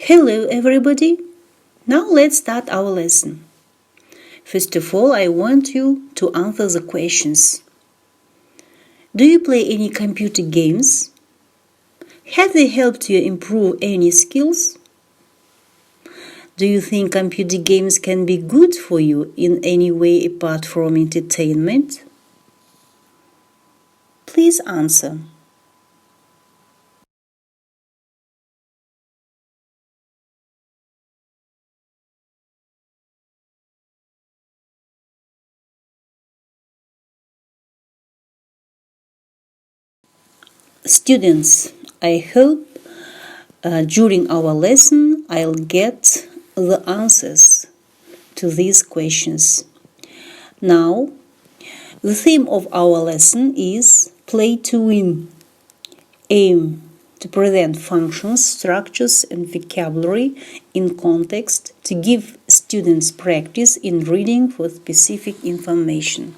Hello everybody! Now let's start our lesson. First of all, I want you to answer the questions. Do you play any computer games? Have they helped you improve any skills? Do you think computer games can be good for you in any way apart from entertainment? Please answer. Students, I hope during our lesson I'll get the answers to these questions. Now, the theme of our lesson is play to win. Aim to present functions, structures and vocabulary in context to give students practice in reading for specific information.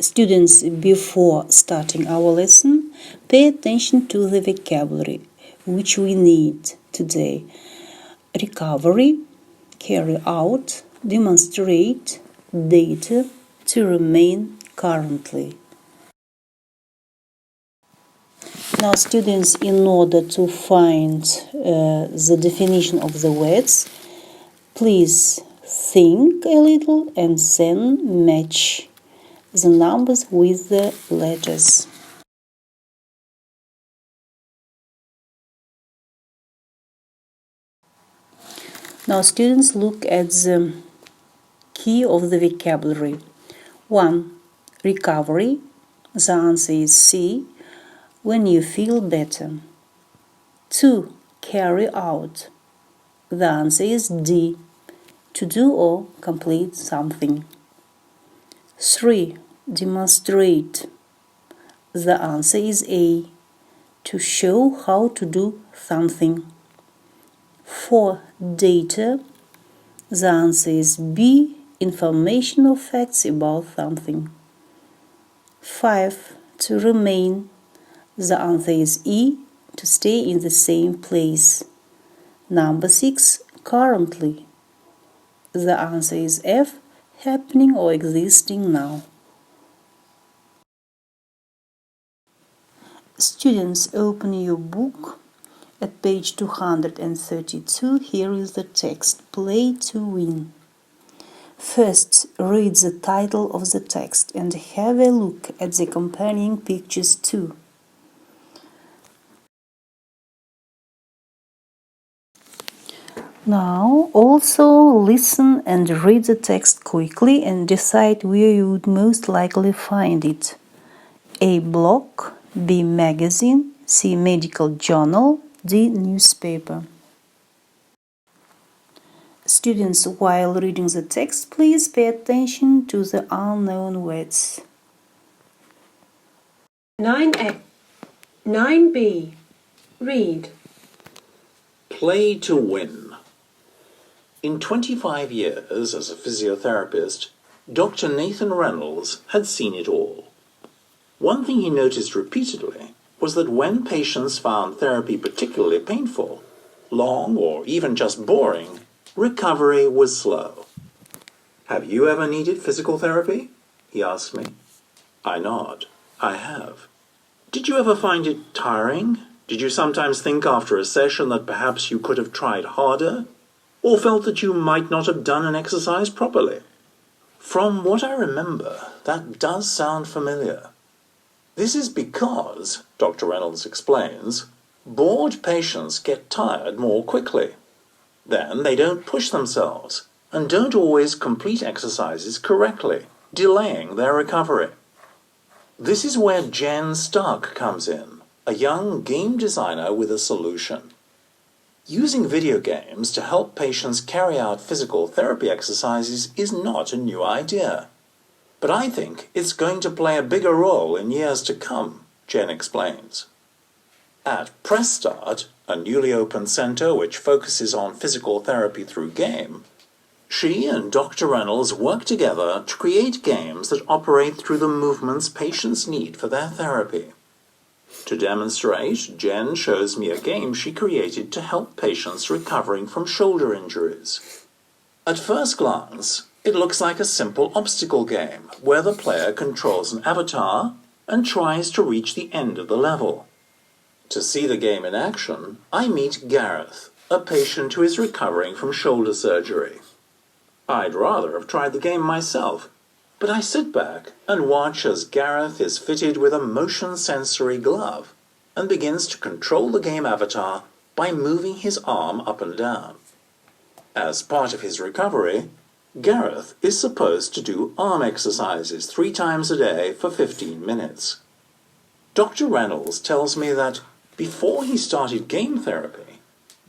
Students, before starting our lesson, pay attention to the vocabulary which we need today. Recovery, carry out, demonstrate, data, to remain currently. Now, students, in order to find the definition of the words, please think a little and then match the numbers with the letters. Now, students, look at the key of the vocabulary. 1. Recovery. The answer is C. When you feel better. 2. Carry out. The answer is D. To do or complete something. 3. Demonstrate. The answer is A. To show how to do something. 4. Data. The answer is B. Information or facts about something. 5. To remain. The answer is E. To stay in the same place. Number 6. Currently. The answer is F. Happening or existing now. Students, open your book at page 232. Here is the text, Play to Win. First, read the title of the text and have a look at the accompanying pictures too. Now, also listen and read the text quickly and decide where you would most likely find it. A. Blog, B. Magazine, C. Medical journal, D. Newspaper. Students, while reading the text, please pay attention to the unknown words. 9A. 9B. Read. Play to win. In 25 years as a physiotherapist, Dr. Nathan Reynolds had seen it all. One thing he noticed repeatedly was that when patients found therapy particularly painful, long, or even just boring, recovery was slow. "Have you ever needed physical therapy?" he asked me. I nod. I have. Did you ever find it tiring? Did you sometimes think after a session that perhaps you could have tried harder? Or felt that you might not have done an exercise properly? From what I remember, that does sound familiar. This is because, Dr. Reynolds explains, bored patients get tired more quickly. Then they don't push themselves and don't always complete exercises correctly, delaying their recovery. This is where Jen Stark comes in, a young game designer with a solution. Using video games to help patients carry out physical therapy exercises is not a new idea. But I think it's going to play a bigger role in years to come, Jen explains. At Press Start, a newly opened center which focuses on physical therapy through game, she and Dr. Reynolds work together to create games that operate through the movements patients need for their therapy. To demonstrate, Jen shows me a game she created to help patients recovering from shoulder injuries. At first glance, it looks like a simple obstacle game where the player controls an avatar and tries to reach the end of the level. To see the game in action, I meet Gareth, a patient who is recovering from shoulder surgery. I'd rather have tried the game myself, but I sit back and watch as Gareth is fitted with a motion sensory glove and begins to control the game avatar by moving his arm up and down. As part of his recovery, Gareth is supposed to do arm exercises 3 times a day for 15 minutes. Dr. Reynolds tells me that before he started game therapy,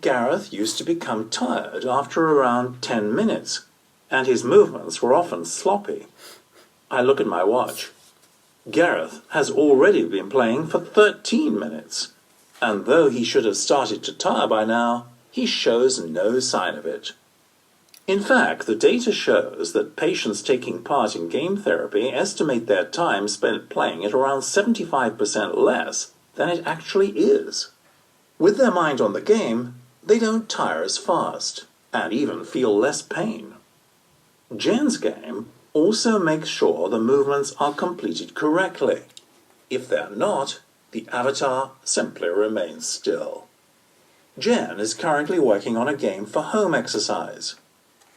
Gareth used to become tired after around 10 minutes, and his movements were often sloppy. I look at my watch. Gareth has already been playing for 13 minutes, and though he should have started to tire by now, he shows no sign of it. In fact, the data shows that patients taking part in game therapy estimate their time spent playing at around 75% less than it actually is. With their mind on the game, they don't tire as fast, and even feel less pain. Jen's game also makes sure the movements are completed correctly. If they're not, the avatar simply remains still. Jen is currently working on a game for home exercise.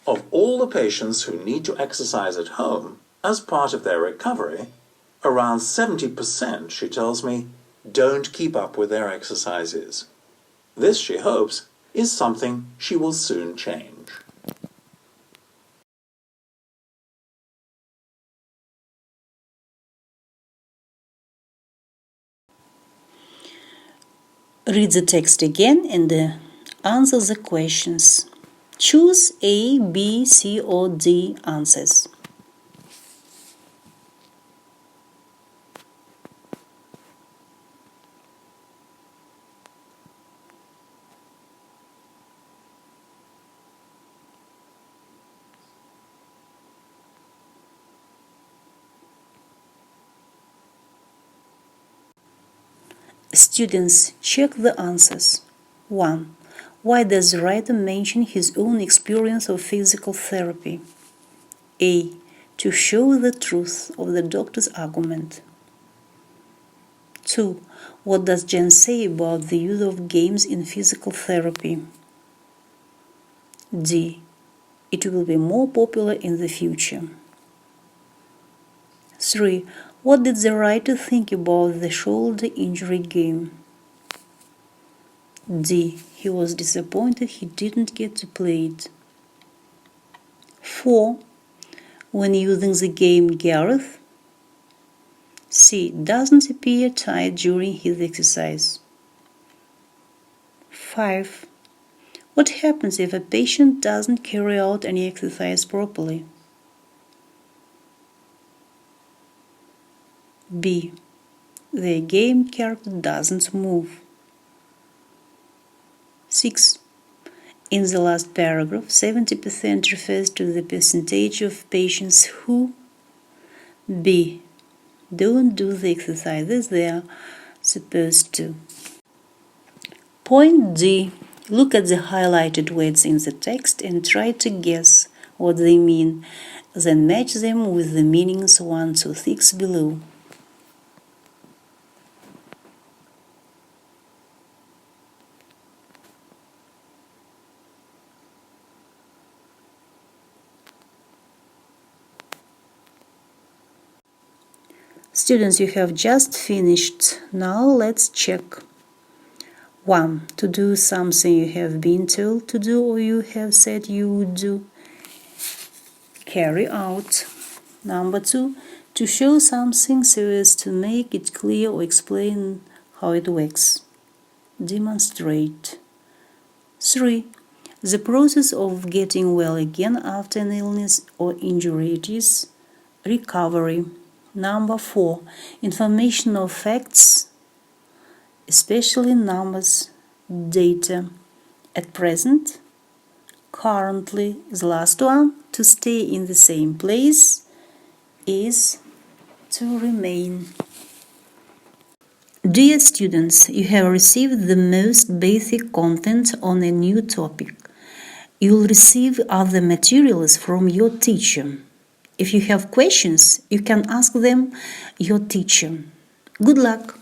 Of all the patients who need to exercise at home as part of their recovery, around 70%, she tells me, don't keep up with their exercises. This, she hopes, is something she will soon change. Read the text again and answer the questions. Choose A, B, C, or D answers. Students, check the answers. 1. Why does the writer mention his own experience of physical therapy? A. To show the truth of the doctor's argument. 2. What does Jen say about the use of games in physical therapy? D. It will be more popular in the future. 3. What did the writer think about the shoulder injury game? D. He was disappointed he didn't get to play it. 4. When using the game Gareth, C. doesn't appear tired during his exercise. 5. What happens if a patient doesn't carry out any exercise properly? B. The game character doesn't move. 6. In the last paragraph, 70% refers to the percentage of patients who B. Don't do the exercises they are supposed to. Point D. Look at the highlighted words in the text and try to guess what they mean, then match them with the meanings 1 to 6 below. Students, you have just finished. Now let's check. 1. To do something you have been told to do or you have said you would do. Carry out. Number 2. To show something so as to make it clear or explain how it works. Demonstrate. 3. The process of getting well again after an illness or injury. It is recovery. Number 4. Information or facts, especially numbers, data. At present, currently. The last one, to stay in the same place, is to remain. Dear students, you have received the most basic content on a new topic. You will receive other materials from your teacher. If you have questions, you can ask them your teacher. Good luck!